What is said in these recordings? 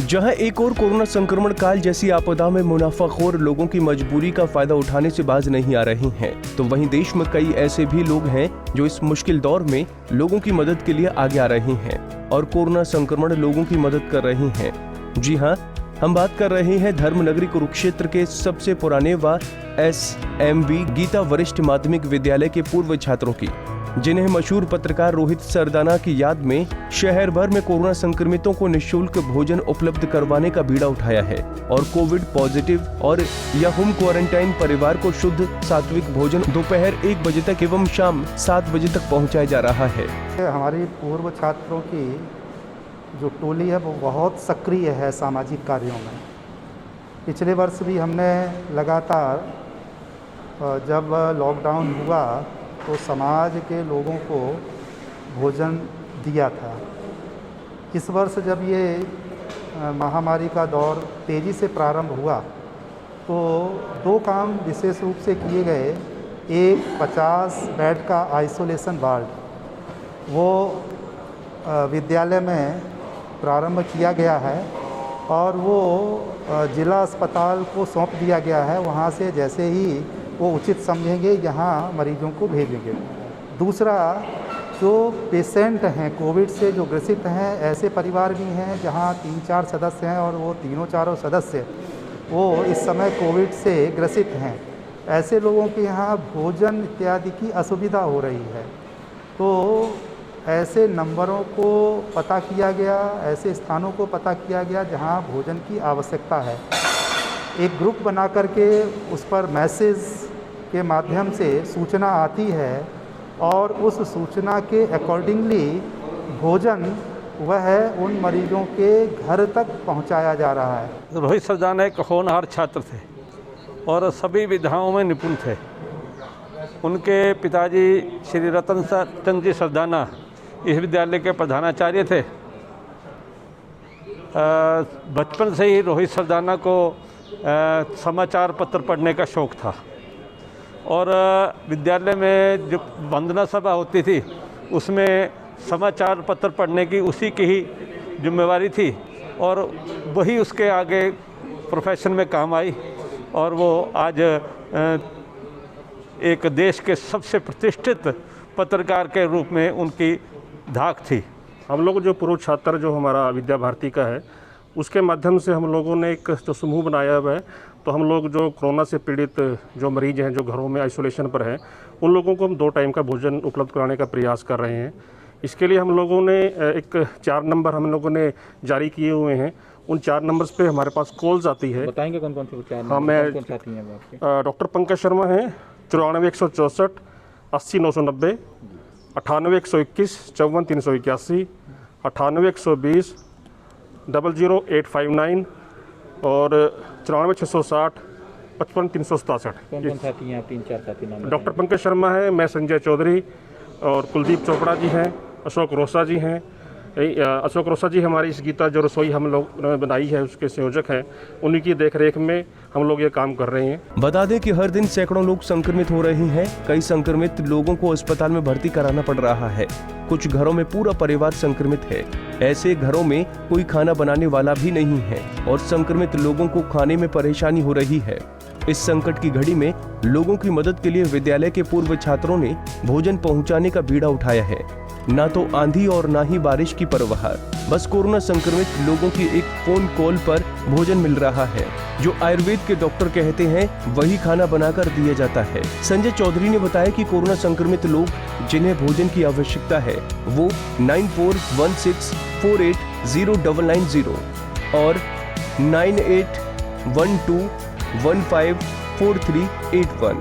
जहां एक और कोरोना संक्रमण काल जैसी आपदा में मुनाफाखोर लोगों की मजबूरी का फायदा उठाने से बाज नहीं आ रहे हैं, तो वहीं देश में कई ऐसे भी लोग हैं जो इस मुश्किल दौर में लोगों की मदद के लिए आगे आ रहे हैं और कोरोना संक्रमण लोगों की मदद कर रहे हैं। जी हां, हम बात कर रहे हैं धर्मनगरी कुरुक्षेत्र के सबसे पुराने व SMV गीता वरिष्ठ माध्यमिक विद्यालय के पूर्व छात्रों की, जिन्हें मशहूर पत्रकार रोहित सरदाना की याद में शहर भर में कोरोना संक्रमितों को निःशुल्क भोजन उपलब्ध करवाने का बीड़ा उठाया है और कोविड पॉजिटिव और या होम क्वारंटाइन परिवार को शुद्ध सात्विक भोजन दोपहर 1 बजे तक एवं शाम 7 बजे तक पहुंचाया जा रहा है। हमारी पूर्व छात्रों की जो टोली है वो बहुत सक्रिय है सामाजिक कार्यों में। पिछले वर्ष भी हमने लगातार जब लॉकडाउन हुआ तो समाज के लोगों को भोजन दिया था। इस वर्ष जब ये महामारी का दौर तेज़ी से प्रारंभ हुआ तो 2 काम विशेष रूप से किए गए। एक 50 बेड का आइसोलेशन वार्ड वो विद्यालय में प्रारंभ किया गया है और वो जिला अस्पताल को सौंप दिया गया है। वहाँ से जैसे ही वो उचित समझेंगे यहाँ मरीजों को भेजेंगे। दूसरा, जो पेशेंट हैं कोविड से जो ग्रसित हैं, ऐसे परिवार भी हैं जहाँ 3-4 सदस्य हैं और वो तीनों-चारों सदस्य वो इस समय कोविड से ग्रसित हैं। ऐसे लोगों के यहाँ भोजन इत्यादि की असुविधा हो रही है। तो ऐसे नंबरों को पता किया गया, ऐसे स्थानों को पता किया गया जहाँ भोजन की आवश्यकता है। एक ग्रुप बना करके उस पर मैसेज के माध्यम से सूचना आती है और उस सूचना के अकॉर्डिंगली भोजन वह उन मरीजों के घर तक पहुंचाया जा रहा है। रोहित सरदाना एक होनहार छात्र थे और सभी विधाओं में निपुण थे। उनके पिताजी श्री रतन चंद्र जी सरदाना इस विद्यालय के प्रधानाचार्य थे। बचपन से ही रोहित सरदाना को समाचार पत्र पढ़ने का शौक़ था और विद्यालय में जो वंदना सभा होती थी उसमें समाचार पत्र पढ़ने की उसी की ही जिम्मेवारी थी और वही उसके आगे प्रोफेशन में काम आई और वो आज एक देश के सबसे प्रतिष्ठित पत्रकार के रूप में उनकी धाक थी। हम लोग जो पूर्व छात्र जो हमारा विद्या भारती का है उसके माध्यम से हम लोगों ने एक जो समूह बनाया हुआ है, तो हम लोग जो कोरोना से पीड़ित जो मरीज हैं जो घरों में आइसोलेशन पर हैं उन लोगों को हम 2 टाइम का भोजन उपलब्ध कराने का प्रयास कर रहे हैं। इसके लिए हम लोगों ने एक 4 नंबर हम लोगों ने जारी किए हुए हैं। उन 4 नंबर्स पे हमारे पास कॉल्स आती है। बताएंगे कौन कौन से 4 हाँ, मैं डॉक्टर पंकज शर्मा हैं 94 164 80 990, 98 121 54 381, 98 120 00859 और 94 660 55 367। कौन साथी हैं आप? 3-4 साथी नाम। डॉक्टर पंकज शर्मा है, मैं संजय चौधरी और कुलदीप चोपड़ा जी हैं, अशोक रोसा जी हैं। अशोक रोसा जी हमारी इस गीता जो रसोई हम लोग बनाई है उसके संयोजक हैं। उन्हीं की देखरेख में हम लोग ये काम कर रहे हैं। बता दें कि हर दिन सैकड़ों लोग संक्रमित हो रहे हैं। कई संक्रमित लोगों को अस्पताल में भर्ती कराना पड़ रहा है। कुछ घरों में पूरा परिवार संक्रमित है। ऐसे घरों में कोई खाना बनाने वाला भी नहीं है और संक्रमित लोगों को खाने में परेशानी हो रही है। इस संकट की घड़ी में लोगों की मदद के लिए विद्यालय के पूर्व छात्रों ने भोजन पहुंचाने का बीड़ा उठाया है। ना तो आंधी और ना ही बारिश की परवाह, बस कोरोना संक्रमित लोगों की एक फोन कॉल पर भोजन मिल रहा है। जो आयुर्वेद के डॉक्टर कहते हैं वही खाना बनाकर दिया जाता है। संजय चौधरी ने बताया कि कोरोना संक्रमित लोग जिन्हें भोजन की आवश्यकता है वो 9416480990 और 9812154381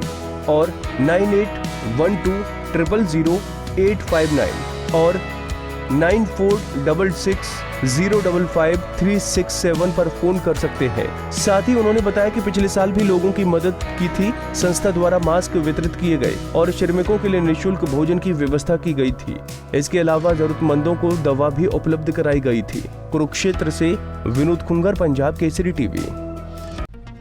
और 9812000859 और 9466055367 पर फोन कर सकते हैं। साथ ही उन्होंने बताया कि पिछले साल भी लोगों की मदद की थी। संस्था द्वारा मास्क वितरित किए गए और श्रमिकों के लिए निःशुल्क भोजन की व्यवस्था की गई थी। इसके अलावा जरूरतमंदों को दवा भी उपलब्ध कराई गई थी। कुरुक्षेत्र से विनोद खुंगर, पंजाब केसरी टीवी।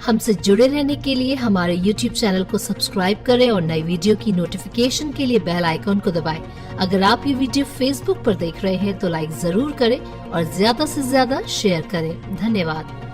हमसे जुड़े रहने के लिए हमारे YouTube चैनल को सब्सक्राइब करें और नई वीडियो की नोटिफिकेशन के लिए बेल आइकॉन को दबाएं। अगर आप ये वीडियो Facebook पर देख रहे हैं तो लाइक जरूर करें और ज्यादा से ज्यादा शेयर करें। धन्यवाद।